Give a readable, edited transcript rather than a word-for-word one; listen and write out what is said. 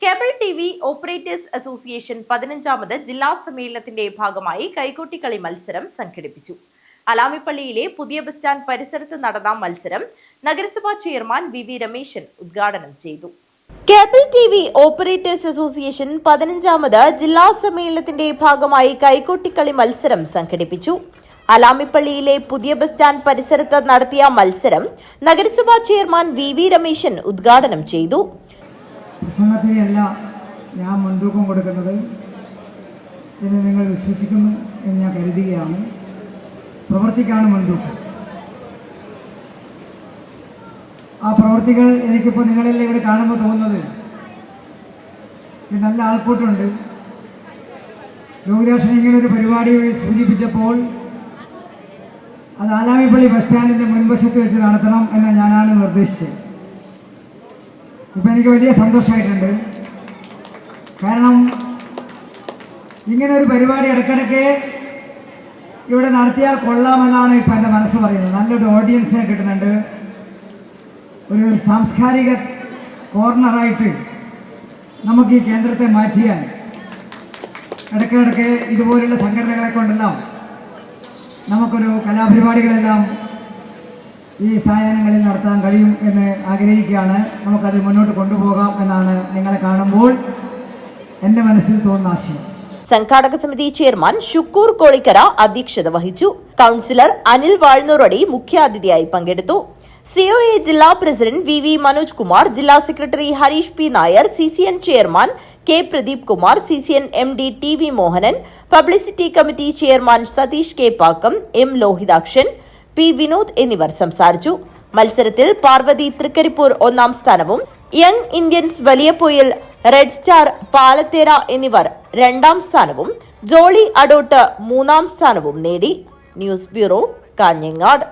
Cable TV operators association 15ാമത് ജില്ലാ സമ്മേളനത്തിന്റെ ഭാഗമായി കൈകൊട്ടിക്കളി മത്സരം സംഘടിപ്പിച്ചു. അലാമിപ്പള്ളിയിലെ പുതിയ ബസ് സ്റ്റാൻഡ് പരിസരത്ത് നടന്ന മത്സരം നഗരസഭാ ചെയർമാൻ വി രമേശൻ ഉദ്ഘാടനം ചെയ്തു. കേബിൾ ടിവി ഓപ്പറേറ്റേഴ്സ് അസോസിയേഷൻ 15ാമത് ജില്ലാ സമ്മേളനത്തിന്റെ ഭാഗമായി കൈകൊട്ടിക്കളി മത്സരം സംഘടിപ്പിച്ചു. അലാമിപ്പള്ളിയിലെ പുതിയ ബസ് സ്റ്റാൻഡ് പരിസരത്ത് നടത്തിയ മത്സരം നഗരസഭാ ചെയർമാൻ വി രമേശൻ ഉദ്ഘാടനം ചെയ്തു. പ്രസംഗത്തിനെയല്ല ഞാൻ മുൻതൂക്കം കൊടുക്കുന്നത് എന്ന് നിങ്ങൾ വിശ്വസിക്കുന്നു എന്ന് ഞാൻ കരുതുകയാണ്. പ്രവൃത്തിക്കാണ് മുൻതൂക്കം. ആ പ്രവൃത്തികൾ എനിക്കിപ്പോൾ നിങ്ങളെല്ലാം ഇവിടെ കാണുമ്പോൾ തോന്നുന്നത് നല്ല ആൾക്കൂട്ടുണ്ട്. ലോകദാഷൻ ഇങ്ങനൊരു പരിപാടി സൂചിപ്പിച്ചപ്പോൾ അത് ആലാമിപ്പള്ളി ബസ് സ്റ്റാൻഡിൻ്റെ മുൻവശത്ത് വെച്ച് നടത്തണം എന്ന് ഞാനാണ് നിർദ്ദേശിച്ചത്. ഇപ്പം എനിക്ക് വലിയ സന്തോഷമായിട്ടുണ്ട്. കാരണം ഇങ്ങനെ ഒരു പരിപാടി ഇടയ്ക്കിടയ്ക്ക് ഇവിടെ നടത്തിയാൽ കൊള്ളാമെന്നാണ് ഇപ്പം എൻ്റെ മനസ്സ് പറയുന്നത്. നല്ലൊരു ഓഡിയൻസിനെ കിട്ടുന്നുണ്ട്. ഒരു സാംസ്കാരിക കോർണറായിട്ട് നമുക്ക് ഈ കേന്ദ്രത്തെ മാറ്റിയാൽ ഇടയ്ക്കിടയ്ക്ക് ഇതുപോലുള്ള സംഘടനകളെ കൊണ്ടെല്ലാം നമുക്കൊരു കലാപരിപാടികളെല്ലാം ഈ സായാഹ്നങ്ങളിൽ നടത്താൻ കഴിയും എന്ന് ആഗ്രഹിക്കുകയാണ്. നമുക്കത് മുന്നോട്ട് കൊണ്ടുപോകാം എന്നാണ് നിങ്ങളെ കാണുമ്പോൾ എൻ്റെ മനസ്സിൽ തോന്നുന്ന ആശയം. സംഘാടക സമിതി ചെയർമാൻ ഷുക്കൂർ കോളിക്കര അധ്യക്ഷത വഹിച്ചു. കൌൺസിലർ അനിൽ വാഴ്ന്നൂറടി മുഖ്യാതിഥിയായി പങ്കെടുത്തു. സിഒഎ ജില്ലാ പ്രസിഡന്റ് വി മനോജ് കുമാർ, ജില്ലാ secretary Harish P Nair, CCN chairman K Pradeep Kumar, CCN MD TV Mohanan, publicity committee chairman Satheesh K Pakkam, M Lohithakshan, P Vinod എന്നിവർ സംസാരിച്ചു. മത്സരത്തിൽ പാർവതി തൃക്കരിപ്പൂർ 1ാം സ്ഥാനവും young Indians Valiyapoyil, red star Palathera എന്നിവർ 2ാം സ്ഥാനവും ജോളി അഡോട്ട് 3ാം സ്ഥാനവും നേടി. News bureau, Kanhangad.